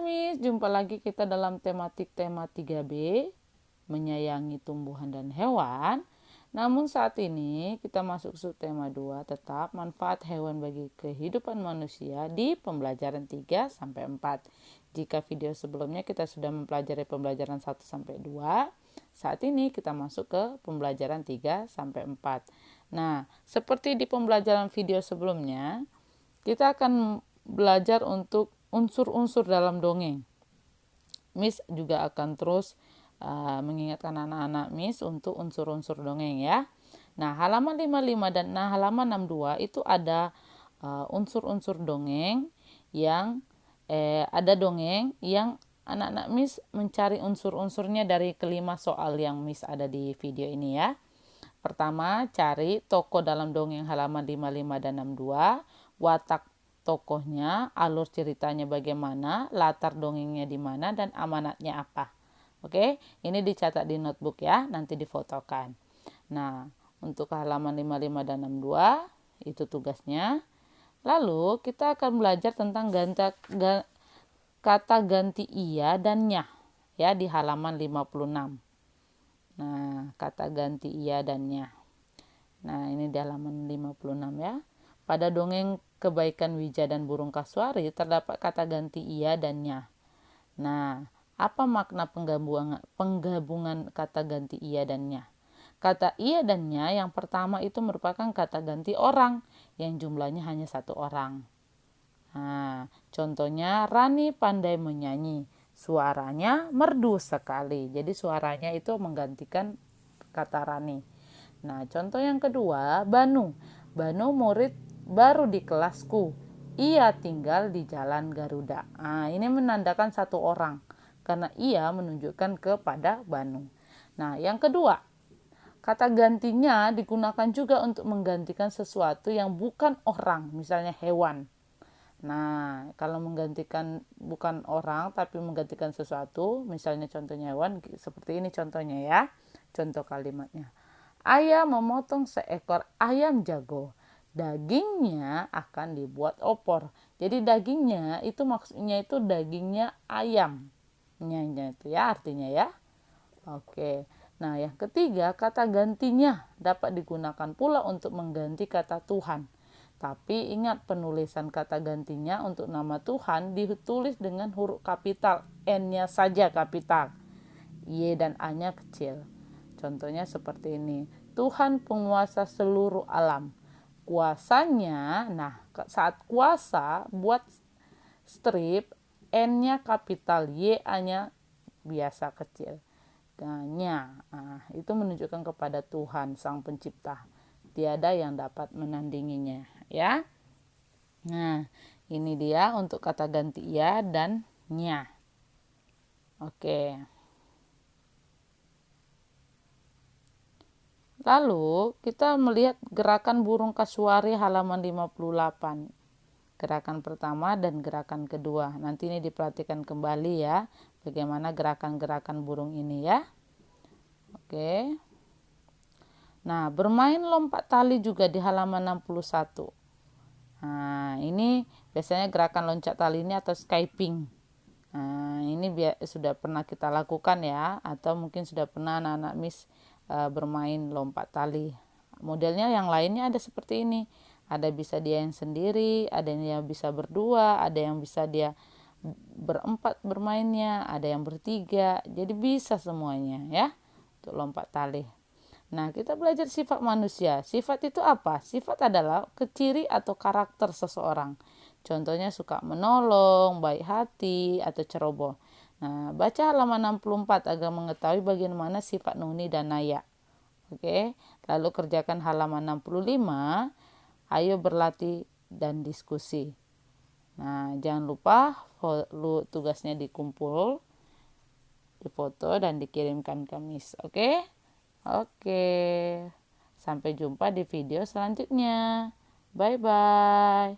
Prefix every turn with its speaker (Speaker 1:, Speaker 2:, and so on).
Speaker 1: Halo Miss, jumpa lagi kita dalam tematik tema 3B, menyayangi tumbuhan dan hewan. Namun saat ini kita masuk subtema 2, tetap manfaat hewan bagi kehidupan manusia di pembelajaran 3 sampai 4. Jika video sebelumnya kita sudah mempelajari pembelajaran 1 sampai 2, saat ini kita masuk ke pembelajaran 3 sampai 4. Nah, seperti di pembelajaran video sebelumnya, kita akan belajar untuk unsur-unsur dalam dongeng. Miss juga akan terus mengingatkan anak-anak Miss untuk unsur-unsur dongeng ya. Nah, halaman 55 dan halaman 62 itu ada unsur-unsur dongeng yang ada dongeng yang anak-anak Miss mencari unsur-unsurnya dari kelima soal yang Miss ada di video ini ya. Pertama, cari tokoh dalam dongeng halaman 55 dan 62, watak tokohnya, alur ceritanya bagaimana, latar dongengnya di mana, dan amanatnya apa. Oke, ini dicatat di notebook ya, nanti difotokan. Nah, untuk halaman 55 dan 62 itu tugasnya. Lalu kita akan belajar tentang kata ganti iya dan nya ya di halaman 56. Nah, kata ganti iya dan nya. Nah, ini di halaman 56 ya. Pada dongeng Kebaikan Wija dan Burung Kasuari terdapat kata ganti iya dan nya. Nah, apa makna penggabungan kata ganti iya dan nya? Kata iya dan nya yang pertama itu merupakan kata ganti orang yang jumlahnya hanya satu orang. Nah, contohnya Rani pandai menyanyi. Suaranya merdu sekali. Jadi suaranya itu menggantikan kata Rani. Nah, contoh yang kedua, Banu. Banu murid baru di kelasku. Ia tinggal di Jalan Garuda. Nah, ini menandakan satu orang karena ia menunjukkan kepada Banu. Nah, yang kedua, kata gantinya digunakan juga untuk menggantikan sesuatu yang bukan orang, misalnya hewan. Nah, kalau menggantikan bukan orang tapi menggantikan sesuatu, misalnya contohnya hewan, seperti ini contohnya ya. Contoh kalimatnya. Ayah memotong seekor ayam jago. Dagingnya akan dibuat opor. Jadi dagingnya itu maksudnya itu dagingnya ayam. Nya itu ya artinya ya. Oke. Nah, yang ketiga, kata gantinya dapat digunakan pula untuk mengganti kata Tuhan. Tapi ingat penulisan kata gantinya untuk nama Tuhan ditulis dengan huruf kapital, N-nya saja kapital, Y dan A-nya kecil. Contohnya seperti ini. Tuhan penguasa seluruh alam. Kuasanya, nah saat kuasa buat strip, N-nya kapital, Y-A-nya biasa kecil. Nah, itu menunjukkan kepada Tuhan Sang Pencipta. Tiada yang dapat menandinginya ya. Nah, ini dia untuk kata ganti ya dan nya. Oke. Lalu kita melihat gerakan burung kasuari halaman 58. Gerakan pertama dan gerakan kedua. Nanti ini diperhatikan kembali ya bagaimana gerakan-gerakan burung ini ya. Oke. Nah, bermain lompat tali juga di halaman 61. Nah, ini biasanya gerakan loncat tali ini atau skipping. Nah, ini sudah pernah kita lakukan ya, atau mungkin sudah pernah anak-anak Miss bermain lompat tali. Modelnya yang lainnya ada seperti ini. Ada bisa dia yang sendiri, ada yang bisa berdua, ada yang bisa dia berempat bermainnya, ada yang bertiga. Jadi bisa semuanya ya untuk lompat tali. Nah, kita belajar sifat manusia. Sifat itu apa? Sifat adalah ciri atau karakter seseorang. Contohnya suka menolong, baik hati, atau ceroboh. Nah, baca halaman 64 agar mengetahui bagaimana sifat Nuni dan Naya. Oke, lalu kerjakan halaman 65. Ayo berlatih dan diskusi. Nah, jangan lupa tugasnya dikumpul, difoto, dan dikirimkan ke Miss. Oke? Oke, sampai jumpa di video selanjutnya. Bye-bye.